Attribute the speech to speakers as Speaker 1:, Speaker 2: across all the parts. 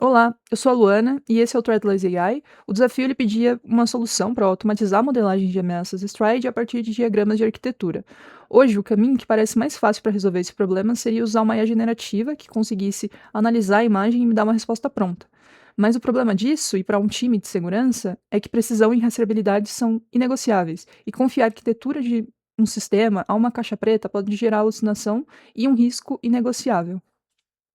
Speaker 1: Olá, eu sou a Luana e esse é o Threadless AI. O desafio ele pedia uma solução para automatizar a modelagem de ameaças Stride a partir de diagramas de arquitetura. Hoje, o caminho que parece mais fácil para resolver esse problema seria usar uma IA generativa que conseguisse analisar a imagem e me dar uma resposta pronta. Mas o problema disso, e para um time de segurança, é que precisão e rastreabilidade são inegociáveis, e confiar a arquitetura de um sistema a uma caixa preta pode gerar alucinação e um risco inegociável.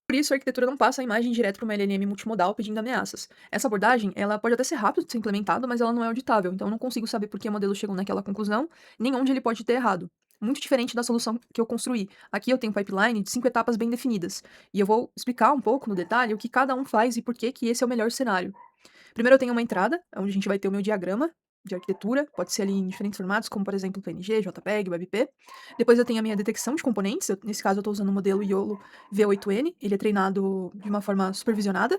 Speaker 1: Por isso, a arquitetura não passa a imagem direto para uma LLM multimodal pedindo ameaças. Essa abordagem, ela pode até ser rápida de ser implementada, mas ela não é auditável, então eu não consigo saber por que o modelo chegou naquela conclusão, nem onde ele pode ter errado. Muito diferente da solução que eu construí. Aqui eu tenho um pipeline de 5 etapas bem definidas, e eu vou explicar um pouco no detalhe o que cada um faz e por que que esse é o melhor cenário. Primeiro eu tenho uma entrada, onde a gente vai ter o meu diagrama de arquitetura, pode ser ali em diferentes formatos, como por exemplo PNG, JPEG, WebP. Depois eu tenho a minha detecção de componentes, nesse caso eu estou usando o modelo YOLO V8N, ele é treinado de uma forma supervisionada,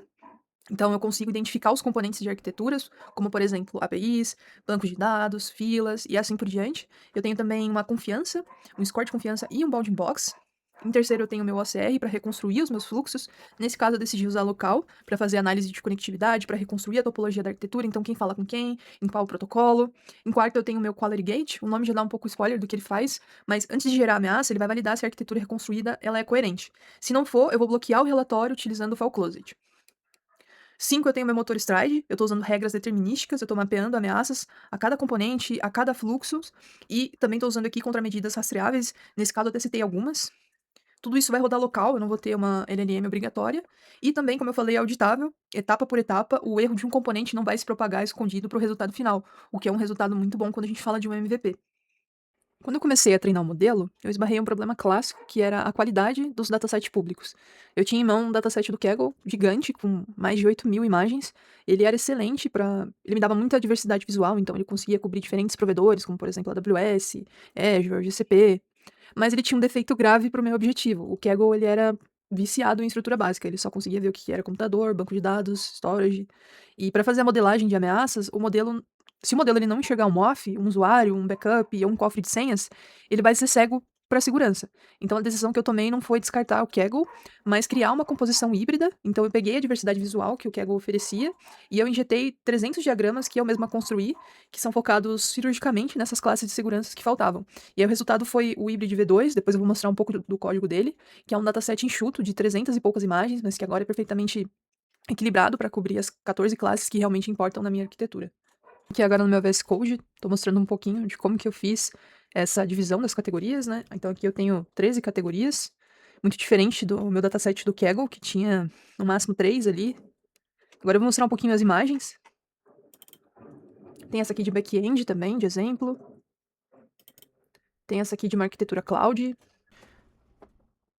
Speaker 1: então eu consigo identificar os componentes de arquiteturas, como por exemplo APIs, bancos de dados, filas e assim por diante. Eu tenho também uma confiança, um score de confiança e um bounding box. Em terceiro, eu tenho o meu OCR para reconstruir os meus fluxos. Nesse caso, eu decidi usar local para fazer análise de conectividade, para reconstruir a topologia da arquitetura, então quem fala com quem, em qual protocolo. Em quarto, eu tenho o meu Quality Gate, o nome já dá um pouco spoiler do que ele faz, mas antes de gerar a ameaça, ele vai validar se a arquitetura reconstruída ela é coerente. Se não for, eu vou bloquear o relatório utilizando o file closet. 5, eu tenho meu motor Stride, eu estou usando regras determinísticas, eu estou mapeando ameaças a cada componente, a cada fluxo, e também estou usando aqui contramedidas rastreáveis, nesse caso eu até citei algumas. Tudo isso vai rodar local, eu não vou ter uma LLM obrigatória. E também, como eu falei, é auditável, etapa por etapa, o erro de um componente não vai se propagar escondido para o resultado final, o que é um resultado muito bom quando a gente fala de um MVP. Quando eu comecei a treinar o modelo, eu esbarrei em um problema clássico, que era a qualidade dos datasets públicos. Eu tinha em mão um dataset do Kaggle, gigante, com mais de 8.000 imagens. Ele era excelente para... Ele me dava muita diversidade visual, então ele conseguia cobrir diferentes provedores, como por exemplo a AWS, Azure, GCP. Mas ele tinha um defeito grave para o meu objetivo. O Kaggle, ele era viciado em estrutura básica. Ele só conseguia ver o que era computador, banco de dados, storage. E para fazer a modelagem de ameaças, o modelo se o modelo ele não enxergar um MOF, um usuário, um backup ou um cofre de senhas, ele vai ser cego para segurança. Então a decisão que eu tomei não foi descartar o Kaggle, mas criar uma composição híbrida. Então eu peguei a diversidade visual que o Kaggle oferecia e eu injetei 300 diagramas que eu mesma construí, que são focados cirurgicamente nessas classes de segurança que faltavam. E aí o resultado foi o Hybrid V2, depois eu vou mostrar um pouco do código dele, que é um dataset enxuto de 300 e poucas imagens, mas que agora é perfeitamente equilibrado para cobrir as 14 classes que realmente importam na minha arquitetura. Aqui agora no meu VS Code, estou mostrando um pouquinho de como que eu fiz essa divisão das categorias, né? Então aqui eu tenho 13 categorias, muito diferente do meu dataset do Kaggle, que tinha no máximo 3 ali. Agora eu vou mostrar um pouquinho as imagens. Tem essa aqui de back-end também, de exemplo. Tem essa aqui de uma arquitetura cloud.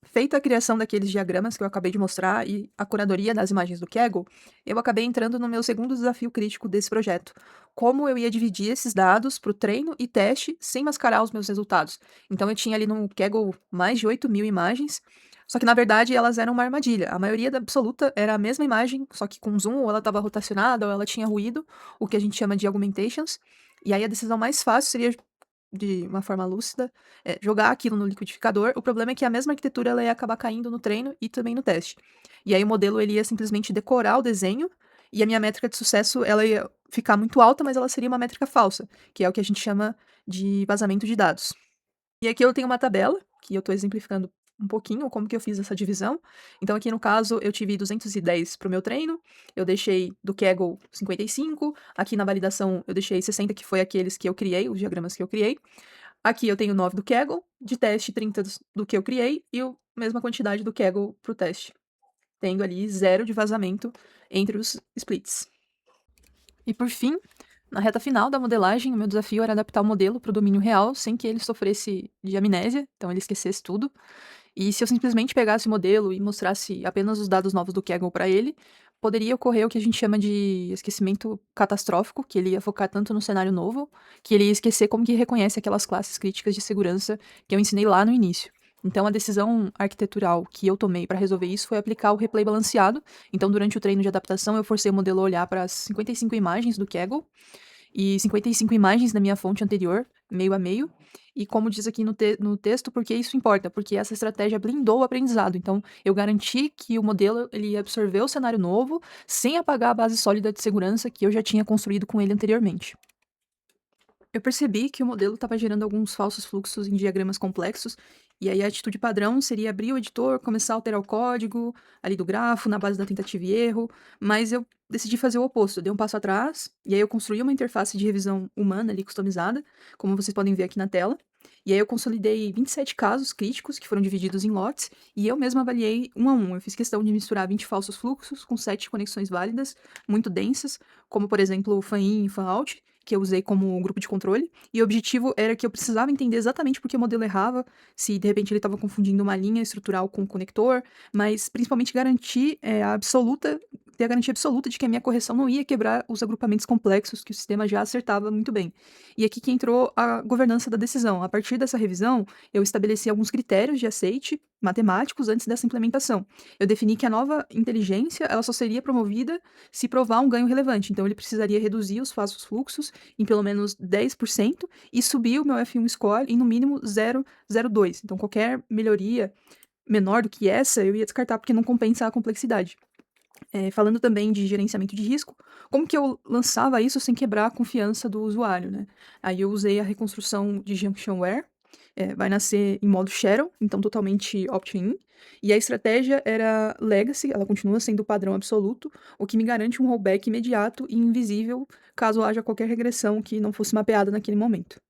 Speaker 1: Feita a criação daqueles diagramas que eu acabei de mostrar e a curadoria das imagens do Kaggle, eu acabei entrando no meu segundo desafio crítico desse projeto. Como eu ia dividir esses dados para o treino e teste sem mascarar os meus resultados. Então eu tinha ali no Kaggle mais de 8.000 imagens, só que na verdade elas eram uma armadilha. A maioria da absoluta era a mesma imagem, só que com zoom, ou ela estava rotacionada, ou ela tinha ruído, o que a gente chama de augmentations. E aí a decisão mais fácil seria de uma forma lúcida, jogar aquilo no liquidificador. O problema é que a mesma arquitetura ela ia acabar caindo no treino e também no teste. E aí o modelo ele ia simplesmente decorar o desenho e a minha métrica de sucesso ela ia ficar muito alta, mas ela seria uma métrica falsa, que é o que a gente chama de vazamento de dados. E aqui eu tenho uma tabela, que eu estou exemplificando um pouquinho como que eu fiz essa divisão. Então aqui no caso eu tive 210 para o meu treino, eu deixei do Kaggle 55, aqui na validação eu deixei 60, que foi aqueles que eu criei, os diagramas que eu criei. Aqui eu tenho 9 do Kaggle, de teste 30 do que eu criei e a mesma quantidade do Kaggle para o teste, tendo ali 0 de vazamento entre os splits. E por fim, na reta final da modelagem, o meu desafio era adaptar o modelo para o domínio real sem que ele sofresse de amnésia, então ele esquecesse tudo. E se eu simplesmente pegasse o modelo e mostrasse apenas os dados novos do Kaggle para ele, poderia ocorrer o que a gente chama de esquecimento catastrófico, que ele ia focar tanto no cenário novo, que ele ia esquecer como que reconhece aquelas classes críticas de segurança que eu ensinei lá no início. Então, a decisão arquitetural que eu tomei para resolver isso foi aplicar o replay balanceado. Então, durante o treino de adaptação, eu forcei o modelo a olhar para as 55 imagens do Kaggle e 55 imagens na minha fonte anterior, meio a meio. E como diz aqui no texto, por que isso importa? Porque essa estratégia blindou o aprendizado. Então, eu garanti que o modelo ele ia absorver o cenário novo sem apagar a base sólida de segurança que eu já tinha construído com ele anteriormente. Eu percebi que o modelo estava gerando alguns falsos fluxos em diagramas complexos, e aí a atitude padrão seria abrir o editor, começar a alterar o código ali do grafo, na base da tentativa e erro, mas eu decidi fazer o oposto. Eu dei um passo atrás, e aí eu construí uma interface de revisão humana ali customizada, como vocês podem ver aqui na tela. E aí eu consolidei 27 casos críticos que foram divididos em lotes, e eu mesma avaliei um a um. Eu fiz questão de misturar 20 falsos fluxos com 7 conexões válidas, muito densas, como por exemplo o fan-in e fan-out, que eu usei como grupo de controle, e o objetivo era que eu precisava entender exatamente por que o modelo errava, se de repente ele estava confundindo uma linha estrutural com um conector, mas principalmente garantir ter a garantia absoluta de que a minha correção não ia quebrar os agrupamentos complexos que o sistema já acertava muito bem. E aqui que entrou a governança da decisão. A partir dessa revisão, eu estabeleci alguns critérios de aceite matemáticos antes dessa implementação. Eu defini que a nova inteligência ela só seria promovida se provar um ganho relevante. Então, ele precisaria reduzir os falsos fluxos em pelo menos 10% e subir o meu F1 score em no mínimo 0,02. Então, qualquer melhoria menor do que essa, eu ia descartar porque não compensa a complexidade. Falando também de gerenciamento de risco, como que eu lançava isso sem quebrar a confiança do usuário, né? Aí eu usei a reconstrução de Junctionware, vai nascer em modo Shadow, então totalmente opt-in, e a estratégia era Legacy, ela continua sendo o padrão absoluto, o que me garante um rollback imediato e invisível caso haja qualquer regressão que não fosse mapeada naquele momento.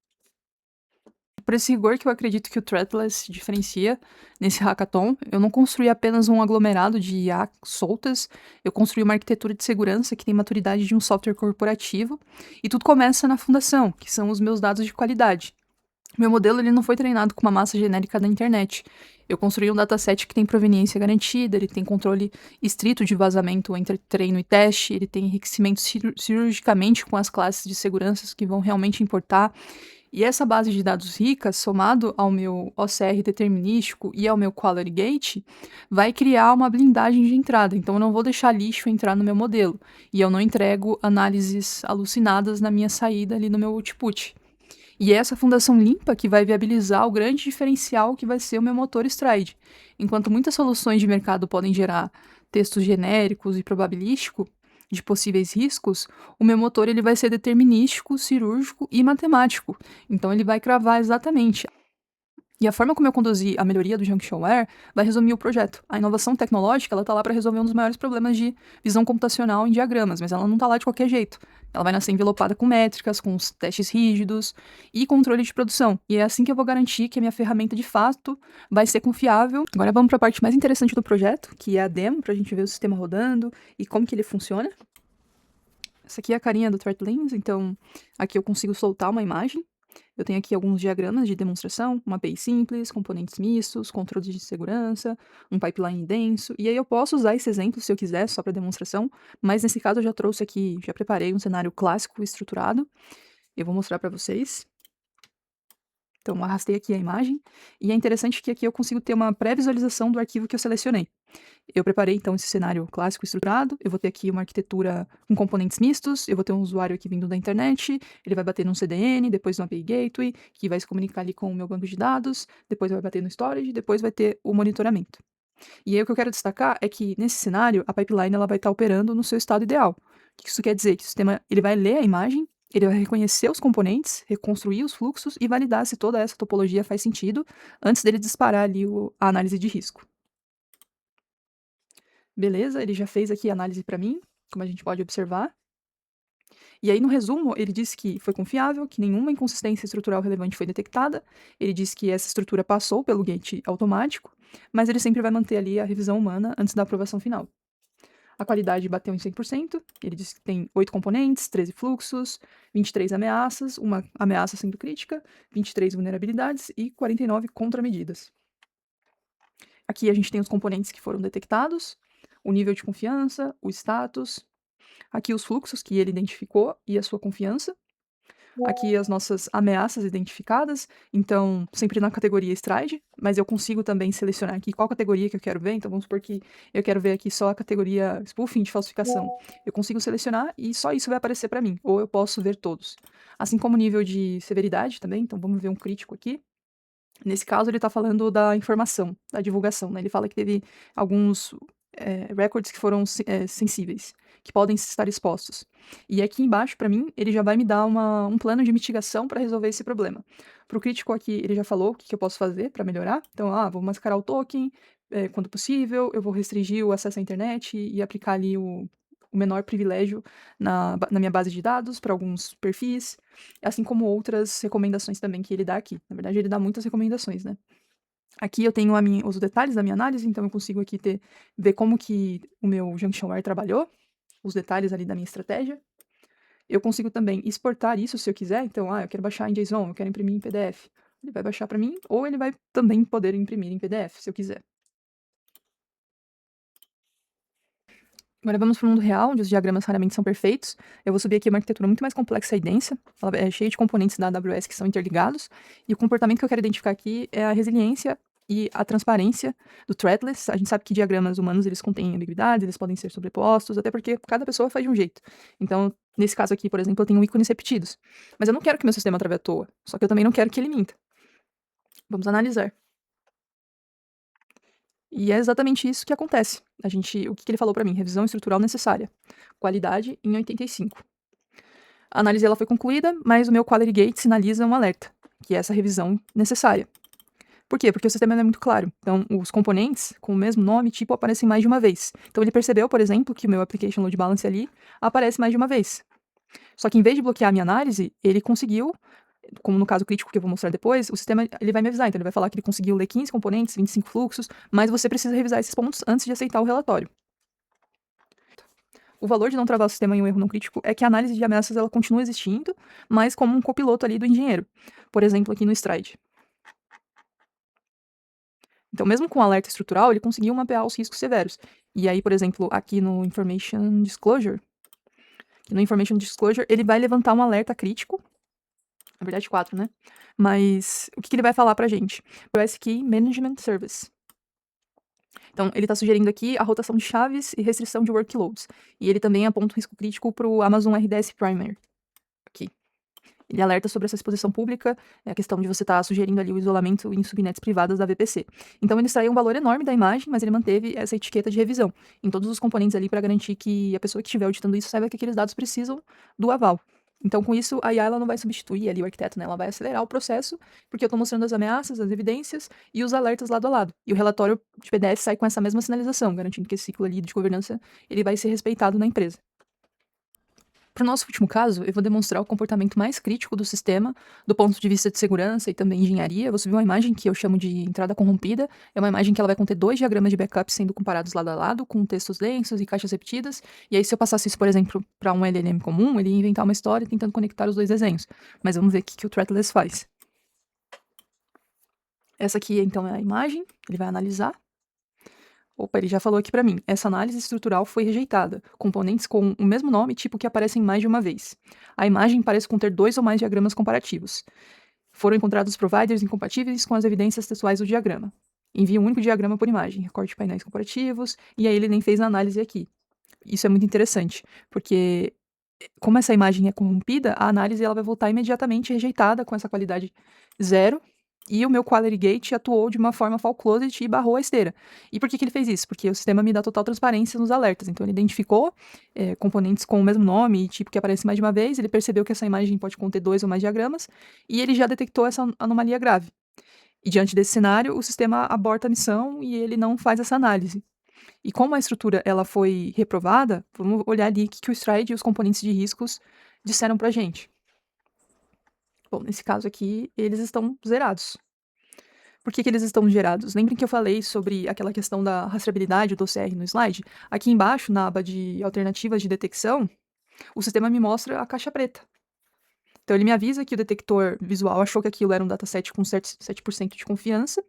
Speaker 1: Por esse rigor que eu acredito que o Threadless se diferencia nesse hackathon, eu não construí apenas um aglomerado de IA soltas, eu construí uma arquitetura de segurança que tem maturidade de um software corporativo, e tudo começa na fundação, que são os meus dados de qualidade. Meu modelo ele não foi treinado com uma massa genérica da internet. Eu construí um dataset que tem proveniência garantida, ele tem controle estrito de vazamento entre treino e teste, ele tem enriquecimento cirurgicamente com as classes de seguranças que vão realmente importar, e essa base de dados rica, somado ao meu OCR determinístico e ao meu Quality Gate, vai criar uma blindagem de entrada. Então, eu não vou deixar lixo entrar no meu modelo. E eu não entrego análises alucinadas na minha saída ali no meu output. E é essa fundação limpa que vai viabilizar o grande diferencial que vai ser o meu motor Stride. Enquanto muitas soluções de mercado podem gerar textos genéricos e probabilístico de possíveis riscos, o meu motor ele vai ser determinístico, cirúrgico e matemático. Então ele vai cravar exatamente. E a forma como eu conduzi a melhoria do Junctionware vai resumir o projeto. A inovação tecnológica, ela tá lá para resolver um dos maiores problemas de visão computacional em diagramas, mas ela não tá lá de qualquer jeito. Ela vai nascer envelopada com métricas, com os testes rígidos e controle de produção. E é assim que eu vou garantir que a minha ferramenta de fato vai ser confiável. Agora vamos para a parte mais interessante do projeto, que é a demo, para a gente ver o sistema rodando e como que ele funciona. Essa aqui é a carinha do Threadlens, então aqui eu consigo soltar uma imagem. Eu tenho aqui alguns diagramas de demonstração, uma API simples, componentes mistos, controles de segurança, um pipeline denso, e aí eu posso usar esse exemplo se eu quiser, só para demonstração, mas nesse caso eu já trouxe aqui, já preparei um cenário clássico estruturado, eu vou mostrar para vocês. Então, arrastei aqui a imagem, e é interessante que aqui eu consigo ter uma pré-visualização do arquivo que eu selecionei. Eu preparei, então, esse cenário clássico estruturado, eu vou ter aqui uma arquitetura com componentes mistos, eu vou ter um usuário aqui vindo da internet, ele vai bater num CDN, depois no API Gateway, que vai se comunicar ali com o meu banco de dados, depois vai bater no storage, depois vai ter o monitoramento. E aí o que eu quero destacar é que, nesse cenário, a pipeline ela vai estar operando no seu estado ideal. O que isso quer dizer? Que o sistema ele vai ler a imagem, ele vai reconhecer os componentes, reconstruir os fluxos e validar se toda essa topologia faz sentido antes dele disparar ali a análise de risco. Beleza, ele já fez aqui a análise para mim, como a gente pode observar. E aí, no resumo, ele disse que foi confiável, que nenhuma inconsistência estrutural relevante foi detectada. Ele disse que essa estrutura passou pelo gate automático, mas ele sempre vai manter ali a revisão humana antes da aprovação final. A qualidade bateu em 100%. Ele disse que tem 8 componentes, 13 fluxos, 23 ameaças, uma ameaça sendo crítica, 23 vulnerabilidades e 49 contramedidas. Aqui a gente tem os componentes que foram detectados, o nível de confiança, o status, aqui os fluxos que ele identificou e a sua confiança. aqui as nossas ameaças identificadas, então sempre na categoria Stride, mas eu consigo também selecionar aqui qual categoria que eu quero ver, então vamos supor que eu quero ver aqui só a categoria spoofing de falsificação. Eu consigo selecionar e só isso vai aparecer para mim, ou eu posso ver todos. Assim como o nível de severidade também, então vamos ver um crítico aqui. Nesse caso, ele está falando da informação, da divulgação, né? Ele fala que teve alguns records que foram sensíveis, que podem estar expostos. E aqui embaixo, para mim, ele já vai me dar um plano de mitigação para resolver esse problema. Para o crítico aqui, ele já falou o que eu posso fazer para melhorar. Então, vou mascarar o token quando possível, eu vou restringir o acesso à internet e aplicar ali o menor privilégio na minha base de dados para alguns perfis, assim como outras recomendações também que ele dá aqui. Na verdade, ele dá muitas recomendações, né? Aqui eu tenho os detalhes da minha análise, então eu consigo aqui ver como que o meu Junctionware trabalhou, os detalhes ali da minha estratégia. Eu consigo também exportar isso se eu quiser, então, eu quero baixar em JSON, eu quero imprimir em PDF. Ele vai baixar para mim, ou ele vai também poder imprimir em PDF, se eu quiser. Agora vamos para o mundo real, onde os diagramas raramente são perfeitos. Eu vou subir aqui uma arquitetura muito mais complexa e densa. Ela é cheia de componentes da AWS que são interligados. E o comportamento que eu quero identificar aqui é a resiliência e a transparência do threadless. A gente sabe que diagramas humanos eles contêm ambiguidades, eles podem ser sobrepostos, até porque cada pessoa faz de um jeito. Então, nesse caso aqui, por exemplo, eu tenho ícones repetidos. Mas eu não quero que meu sistema trave à toa. Só que eu também não quero que ele minta. Vamos analisar. E é exatamente isso que acontece. O que ele falou para mim? Revisão estrutural necessária. Qualidade em 85. A análise ela foi concluída, mas o meu Quality Gate sinaliza um alerta, que é essa revisão necessária. Por quê? Porque o sistema não é muito claro. Então, os componentes com o mesmo nome e tipo aparecem mais de uma vez. Então, ele percebeu, por exemplo, que o meu Application Load Balance ali aparece mais de uma vez. Só que em vez de bloquear a minha análise, ele conseguiu, como no caso crítico que eu vou mostrar depois, o sistema ele vai me avisar. Então, ele vai falar que ele conseguiu ler 15 componentes, 25 fluxos, mas você precisa revisar esses pontos antes de aceitar o relatório. O valor de não travar o sistema em um erro não crítico é que a análise de ameaças ela continua existindo, mas como um copiloto ali do engenheiro. Por exemplo, aqui no Stride. Então, mesmo com o alerta estrutural, ele conseguiu mapear os riscos severos. E aí, por exemplo, aqui no Information Disclosure, ele vai levantar um alerta crítico. Na verdade, 4, né? Mas o que ele vai falar pra gente? O SKey Management Service. Então, ele está sugerindo aqui a rotação de chaves e restrição de workloads. E ele também aponta um risco crítico para o Amazon RDS Primer. Aqui. Ele alerta sobre essa exposição pública, a questão de você estar sugerindo ali o isolamento em subnets privadas da VPC. Então, ele extraiu um valor enorme da imagem, mas ele manteve essa etiqueta de revisão em todos os componentes ali para garantir que a pessoa que estiver auditando isso saiba que aqueles dados precisam do aval. Então, com isso, a IA ela não vai substituir ali o arquiteto, né? Ela vai acelerar o processo, porque eu estou mostrando as ameaças, as evidências e os alertas lado a lado. E o relatório de PDF sai com essa mesma sinalização, garantindo que esse ciclo ali de governança ele vai ser respeitado na empresa. Para o nosso último caso, eu vou demonstrar o comportamento mais crítico do sistema, do ponto de vista de segurança e também engenharia. Eu vou subir uma imagem que eu chamo de entrada corrompida. É uma imagem que ela vai conter 2 diagramas de backup sendo comparados lado a lado, com textos densos e caixas repetidas. E aí, se eu passasse isso, por exemplo, para um LLM comum, ele ia inventar uma história tentando conectar os 2 desenhos. Mas vamos ver o que o Threadless faz. Essa aqui, então, é a imagem. Ele vai analisar. Opa, ele já falou aqui para mim. Essa análise estrutural foi rejeitada. Componentes com o mesmo nome e tipo que aparecem mais de uma vez. A imagem parece conter 2 ou mais diagramas comparativos. Foram encontrados providers incompatíveis com as evidências textuais do diagrama. Envia um único diagrama por imagem, recorte de painéis comparativos, e aí ele nem fez a análise aqui. Isso é muito interessante, porque como essa imagem é corrompida, a análise ela vai voltar imediatamente rejeitada com essa qualidade 0, e o meu Quality Gate atuou de uma forma fall closet e barrou a esteira. E por que ele fez isso? Porque o sistema me dá total transparência nos alertas. Então, ele identificou componentes com o mesmo nome e tipo que aparece mais de uma vez, ele percebeu que essa imagem pode conter 2 ou mais diagramas, e ele já detectou essa anomalia grave. E diante desse cenário, o sistema aborta a missão e ele não faz essa análise. E como a estrutura ela foi reprovada, vamos olhar ali o que o Stride e os componentes de riscos disseram pra gente. Bom, nesse caso aqui, eles estão zerados. Por que eles estão gerados? Lembrem que eu falei sobre aquela questão da rastreabilidade do OCR no slide? Aqui embaixo, na aba de alternativas de detecção, o sistema me mostra a caixa preta. Então, ele me avisa que o detector visual achou que aquilo era um dataset com 7% de confiança,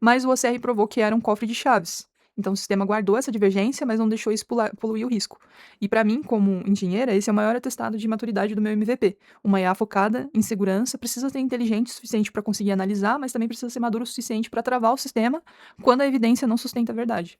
Speaker 1: mas o OCR provou que era um cofre de chaves. Então o sistema guardou essa divergência, mas não deixou isso poluir o risco. E para mim, como engenheira, esse é o maior atestado de maturidade do meu MVP. Uma IA focada em segurança precisa ser inteligente o suficiente para conseguir analisar, mas também precisa ser maduro o suficiente para travar o sistema quando a evidência não sustenta a verdade.